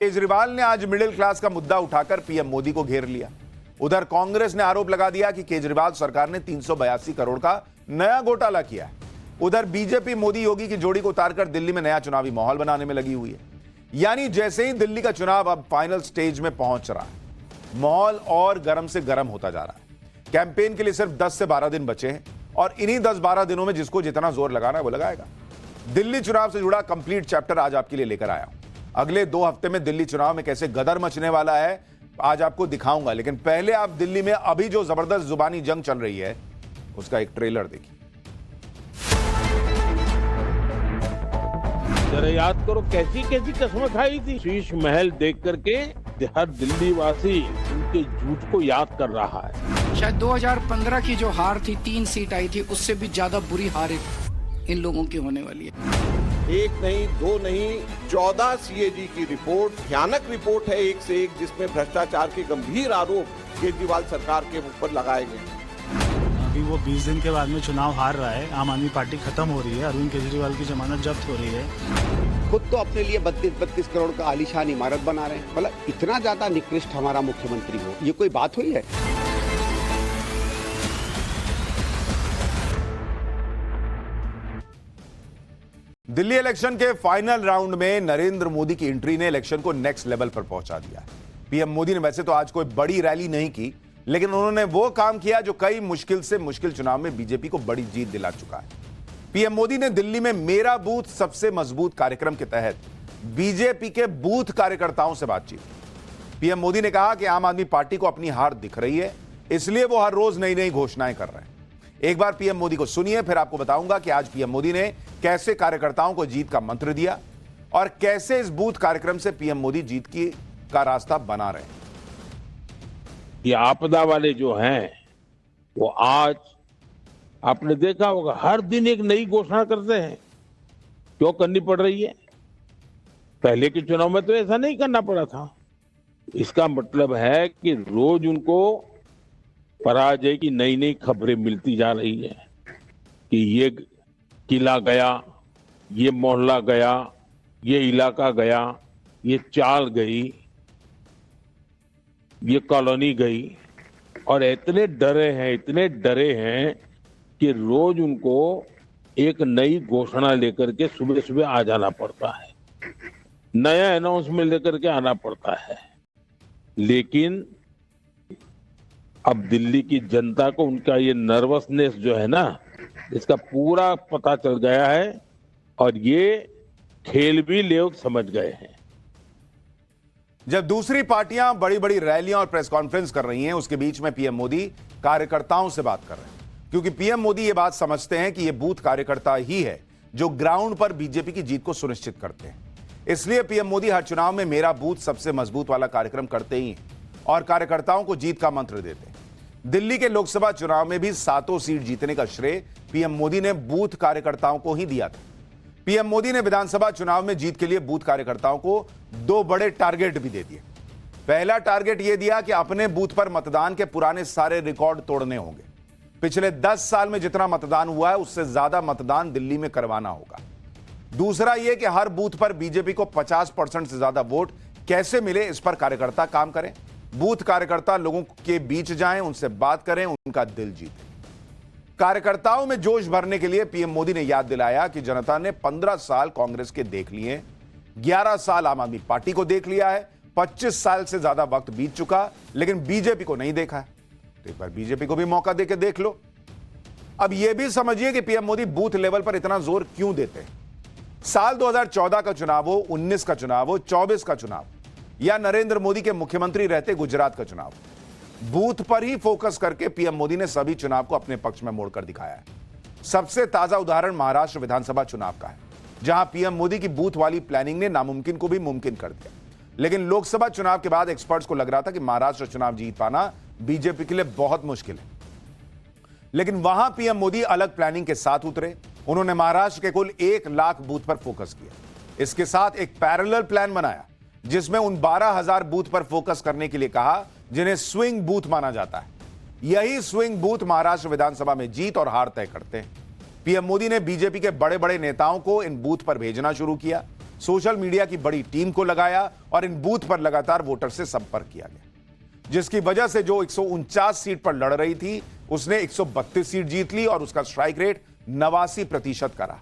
केजरीवाल ने आज middle class का मुद्दा उठाकर पीएम मोदी को घेर लिया। उधर कांग्रेस ने आरोप लगा दिया कि केजरीवाल सरकार ने 382 करोड़ का नया घोटाला किया है। उधर बीजेपी मोदी योगी की जोड़ी को उतारकर दिल्ली में नया चुनावी माहौल बनाने में लगी हुई है। यानी जैसे ही दिल्ली का चुनाव अब फाइनल स्टेज में पहुंच रहा है, माहौल और गर्म से गर्म होता जा रहा है। कैंपेन के लिए सिर्फ 10 से 12 दिन बचे हैं और इन्हीं 10-12 दिनों में जिसको जितना जोर लगाना है वो लगाएगा। दिल्ली चुनाव से जुड़ा कंप्लीट चैप्टर आज आपके लिए लेकर आया हूं। अगले 2 हफ्ते में दिल्ली चुनाव में कैसे गदर मचने वाला है आज आपको दिखाऊंगा, लेकिन पहले आप दिल्ली में अभी जो जबरदस्त जुबानी जंग चल रही है उसका एक ट्रेलर देखिए। जरा याद करो कैसी कैसी कसमें खाई थी। शीश महल देख करके हर दिल्ली वासी उनके झूठ को याद कर रहा है। शायद 2015 की जो हार थी, 3 सीट आई थी, उससे भी ज्यादा बुरी हार इन लोगों की होने वाली है। 1 नहीं 2 नहीं 14 सीएजी की रिपोर्ट, भयानक रिपोर्ट है एक से एक, जिसमें भ्रष्टाचार के गंभीर आरोप केजरीवाल सरकार के ऊपर लगाए गए। अभी वो 20 दिन के बाद में चुनाव हार रहा है, आम आदमी पार्टी खत्म हो रही है, अरविंद केजरीवाल की जमानत जब्त हो रही है। खुद तो अपने लिए 32 करोड़ का आलीशान इमारत बना रहे हैं। मतलब इतना ज्यादा निकृष्ट हमारा मुख्यमंत्री हो, ये कोई बात हुई है? दिल्ली इलेक्शन के फाइनल राउंड में नरेंद्र मोदी की एंट्री ने इलेक्शन को नेक्स्ट लेवल पर पहुंचा दिया। पीएम मोदी ने वैसे तो आज कोई बड़ी रैली नहीं की, लेकिन उन्होंने वो काम किया जो कई मुश्किल से मुश्किल चुनाव में बीजेपी को बड़ी जीत दिला चुका है। पीएम मोदी ने दिल्ली में मेरा बूथ सबसे मजबूत कार्यक्रम के तहत बीजेपी के बूथ कार्यकर्ताओं से बातचीत। पीएम मोदी ने कहा कि आम आदमी पार्टी को अपनी हार दिख रही है, इसलिए वो हर रोज नई नई घोषणाएं कर रहे हैं। एक बार पीएम मोदी को सुनिए, फिर आपको बताऊंगा कि आज पीएम मोदी ने कैसे कार्यकर्ताओं को जीत का मंत्र दिया और कैसे इस बूथ कार्यक्रम से पीएम मोदी जीत का रास्ता बना रहे हैं। ये आपदा वाले जो हैं वो आज आपने देखा होगा हर दिन एक नई घोषणा करते हैं। क्यों करनी पड़ रही है? पहले के चुनाव में तो ऐसा नहीं करना पड़ा था। इसका मतलब है कि रोज उनको पराजय की नई नई खबरें मिलती जा रही है कि ये किला गया, ये मोहल्ला गया, ये इलाका गया, ये चाल गई, ये कॉलोनी गई, और इतने डरे हैं कि रोज उनको एक नई घोषणा लेकर के सुबह सुबह आ जाना पड़ता है, नया अनाउंसमेंट लेकर के आना पड़ता है। लेकिन अब दिल्ली की जनता को उनका ये नर्वसनेस जो है ना, इसका पूरा पता चल गया है और ये खेल भी लोग समझ गए हैं। जब दूसरी पार्टियां बड़ी बड़ी रैलियां और प्रेस कॉन्फ्रेंस कर रही हैं, उसके बीच में पीएम मोदी कार्यकर्ताओं से बात कर रहे हैं, क्योंकि पीएम मोदी ये बात समझते हैं कि ये बूथ कार्यकर्ता ही है जो ग्राउंड पर बीजेपी की जीत को सुनिश्चित करते हैं। इसलिए पीएम मोदी हर चुनाव में मेरा बूथ सबसे मजबूत वाला कार्यक्रम करते ही हैं और कार्यकर्ताओं को जीत का मंत्र देते हैं। दिल्ली के लोकसभा चुनाव में भी 7 सीट जीतने का श्रेय पीएम मोदी ने बूथ कार्यकर्ताओं को ही दिया था। पीएम मोदी ने विधानसभा चुनाव में जीत के लिए बूथ कार्यकर्ताओं को 2 बड़े टारगेट भी दे दिए। पहला टारगेट यह दिया कि अपने बूथ पर मतदान के पुराने सारे रिकॉर्ड तोड़ने होंगे। पिछले 10 साल में जितना मतदान हुआ है उससे ज्यादा मतदान दिल्ली में करवाना होगा। दूसरा यह कि हर बूथ पर बीजेपी को 50% से ज्यादा वोट कैसे मिले, इस पर कार्यकर्ता काम करें। बूथ कार्यकर्ता लोगों के बीच जाएं, उनसे बात करें, उनका दिल जीतें। कार्यकर्ताओं में जोश भरने के लिए पीएम मोदी ने याद दिलाया कि जनता ने 15 साल कांग्रेस के देख लिए, 11 साल आम आदमी पार्टी को देख लिया है, 25 साल से ज्यादा वक्त बीत चुका, लेकिन बीजेपी को नहीं देखा है। तो एक बार बीजेपी को भी मौका देके देख लो। अब यह भी समझिए कि पीएम मोदी बूथ लेवल पर इतना जोर क्यों देते हैं। साल 2014 का चुनाव हो, 19 का चुनाव हो, 24 का चुनाव या नरेंद्र मोदी के मुख्यमंत्री रहते गुजरात का चुनाव, बूथ पर ही फोकस करके पीएम मोदी ने सभी चुनाव को अपने पक्ष में मोड़कर दिखाया है। सबसे ताजा उदाहरण महाराष्ट्र विधानसभा चुनाव का है, जहां पीएम मोदी की बूथ वाली प्लानिंग ने नामुमकिन को भी मुमकिन कर दिया। लेकिन लोकसभा चुनाव के बाद एक्सपर्ट्स को लग रहा था कि महाराष्ट्र चुनाव जीत पाना बीजेपी के लिए बहुत मुश्किल है, लेकिन वहां पीएम मोदी अलग प्लानिंग के साथ उतरे। उन्होंने महाराष्ट्र के कुल 1 लाख बूथ पर फोकस किया। इसके साथ एक पैरेलल प्लान बनाया जिसमें उन 12,000 बूथ पर फोकस करने के लिए कहा जिन्हें स्विंग बूथ माना जाता है। यही स्विंग बूथ महाराष्ट्र विधानसभा में जीत और हार तय करते हैं। पीएम मोदी ने बीजेपी के बड़े बड़े नेताओं को इन बूथ पर भेजना शुरू किया। सोशल मीडिया की बड़ी टीम को लगाया और इन बूथ पर लगातार वोटर से संपर्क किया गया, जिसकी वजह से जो 149 सीट पर लड़ रही थी उसने 132 सीट जीत ली और उसका स्ट्राइक रेट 89% का रहा।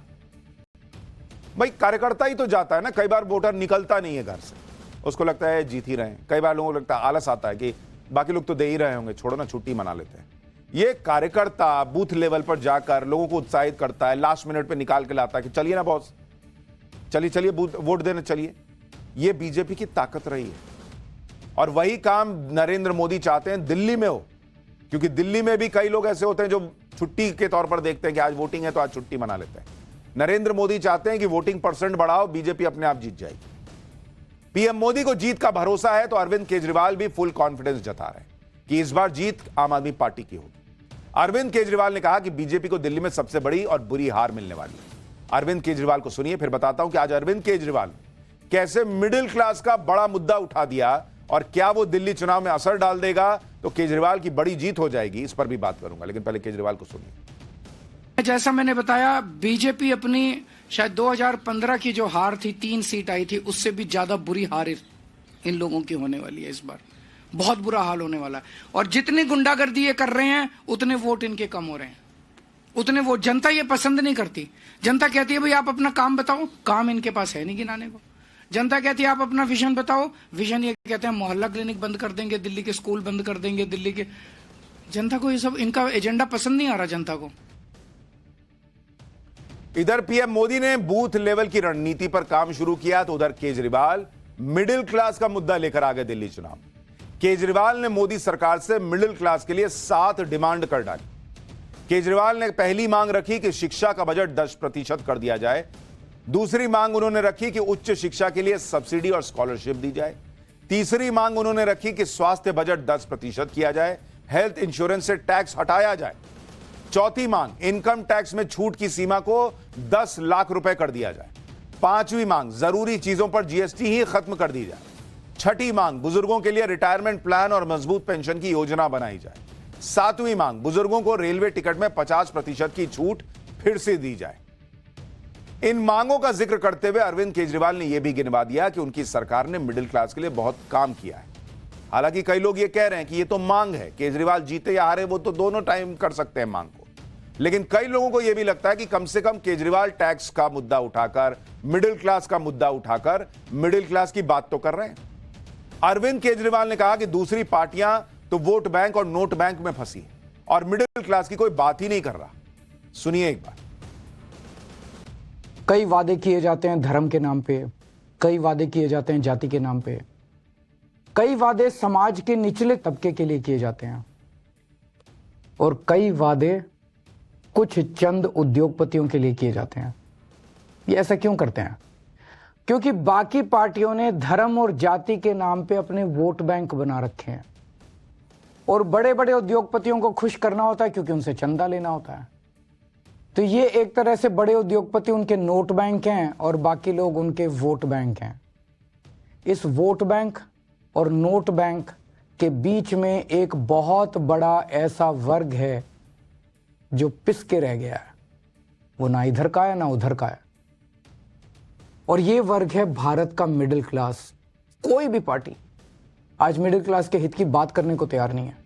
भाई कार्यकर्ता ही तो जाता है ना, कई बार वोटर निकलता नहीं है घर से, उसको लगता है जीत ही रहे हैं। कई बार लोगों को लगता है, आलस आता है कि बाकी लोग तो दे ही रहे होंगे, छोड़ो ना छुट्टी मना लेते हैं। ये कार्यकर्ता बूथ लेवल पर जाकर लोगों को उत्साहित करता है, लास्ट मिनट पे निकाल के लाता है कि चलिए ना बॉस, चलिए चलिए वोट देने चलिए। ये बीजेपी की ताकत रही है और वही काम नरेंद्र मोदी चाहते हैं दिल्ली में हो, क्योंकि दिल्ली में भी कई लोग ऐसे होते हैं जो छुट्टी के तौर पर देखते हैं कि आज वोटिंग है तो आज छुट्टी मना लेते हैं। नरेंद्र मोदी चाहते हैं कि वोटिंग परसेंट बढ़ाओ, बीजेपी अपने आप जीत जाएगी। पीएम मोदी को जीत का भरोसा है तो अरविंद केजरीवाल भी फुल कॉन्फिडेंस जता रहे हैं कि इस बार जीत आम आदमी पार्टी की होगी। अरविंद केजरीवाल ने कहा कि बीजेपी को दिल्ली में सबसे बड़ी और बुरी हार मिलने वाली है। अरविंद केजरीवाल को सुनिए, फिर बताता हूं कि आज अरविंद केजरीवाल कैसे मिडिल क्लास का बड़ा मुद्दा उठा दिया और क्या वो दिल्ली चुनाव में असर डाल देगा तो केजरीवाल की बड़ी जीत हो जाएगी, इस पर भी बात करूंगा। लेकिन पहले केजरीवाल को सुनिए। जैसा मैंने बताया, बीजेपी अपनी शायद 2015 की जो हार थी, 3 सीट आई थी, उससे भी ज्यादा बुरी हार इन लोगों की होने वाली है। इस बार बहुत बुरा हाल होने वाला है और जितनी गुंडागर्दी ये कर रहे हैं उतने वोट इनके कम हो रहे हैं, उतने वोट। जनता ये पसंद नहीं करती। जनता कहती है भाई आप अपना काम बताओ, काम इनके पास है नहीं गिनाने को। जनता कहती है आप अपना विजन बताओ, विजन ये कहते हैं मोहल्ला क्लिनिक बंद कर देंगे, दिल्ली के स्कूल बंद कर देंगे, दिल्ली के। जनता को ये सब, इनका एजेंडा पसंद नहीं आ रहा जनता को। इधर पीएम मोदी ने बूथ लेवल की रणनीति पर काम शुरू किया तो उधर केजरीवाल मिडिल क्लास का मुद्दा लेकर आ गए दिल्ली चुनाव। केजरीवाल ने मोदी सरकार से मिडिल क्लास के लिए 7 डिमांड कर डाली। केजरीवाल ने पहली मांग रखी कि शिक्षा का बजट 10% कर दिया जाए। दूसरी मांग उन्होंने रखी कि उच्च शिक्षा के लिए सब्सिडी और स्कॉलरशिप दी जाए। तीसरी मांग उन्होंने रखी कि स्वास्थ्य बजट 10% किया जाए, हेल्थ इंश्योरेंस से टैक्स हटाया जाए। चौथी मांग, इनकम टैक्स में छूट की सीमा को 10 लाख रुपए कर दिया जाए। पांचवी मांग, जरूरी चीजों पर जीएसटी ही खत्म कर दी जाए। छठी मांग, बुजुर्गों के लिए रिटायरमेंट प्लान और मजबूत पेंशन की योजना बनाई जाए। सातवीं मांग, बुजुर्गों को रेलवे टिकट में 50% की छूट फिर से दी जाए। इन मांगों का जिक्र करते हुए अरविंद केजरीवाल ने यह भी गिनवा दिया कि उनकी सरकार ने मिडिल क्लास के लिए बहुत काम किया है। हालांकि कई लोग ये कह रहे हैं कि ये तो मांग है, केजरीवाल जीते या हारे वो तो दोनों टाइम कर सकते हैं मांग को। लेकिन कई लोगों को यह भी लगता है कि कम से कम केजरीवाल टैक्स का मुद्दा उठाकर, मिडिल क्लास का मुद्दा उठाकर मिडिल क्लास की बात तो कर रहे हैं। अरविंद केजरीवाल ने कहा कि दूसरी पार्टियां तो वोट बैंक और नोट बैंक में फंसी और मिडिल क्लास की कोई बात ही नहीं कर रहा। सुनिए एक बार। कई वादे किए जाते हैं धर्म के नाम पे, कई वादे किए जाते हैं जाति के नाम पे, कई वादे समाज के निचले तबके के लिए किए जाते हैं और कई वादे कुछ चंद उद्योगपतियों के लिए किए जाते हैं। ये ऐसा क्यों करते हैं? क्योंकि बाकी पार्टियों ने धर्म और जाति के नाम पे अपने वोट बैंक बना रखे हैं और बड़े बड़े उद्योगपतियों को खुश करना होता है क्योंकि उनसे चंदा लेना होता है। तो ये एक तरह से बड़े उद्योगपति उनके नोट बैंक हैं और बाकी लोग उनके वोट बैंक हैं। इस वोट बैंक और नोट बैंक के बीच में एक बहुत बड़ा ऐसा वर्ग है जो पिस के रह गया है, वो ना इधर का है ना उधर का है, और ये वर्ग है भारत का मिडिल क्लास। कोई भी पार्टी आज मिडिल क्लास के हित की बात करने को तैयार नहीं है।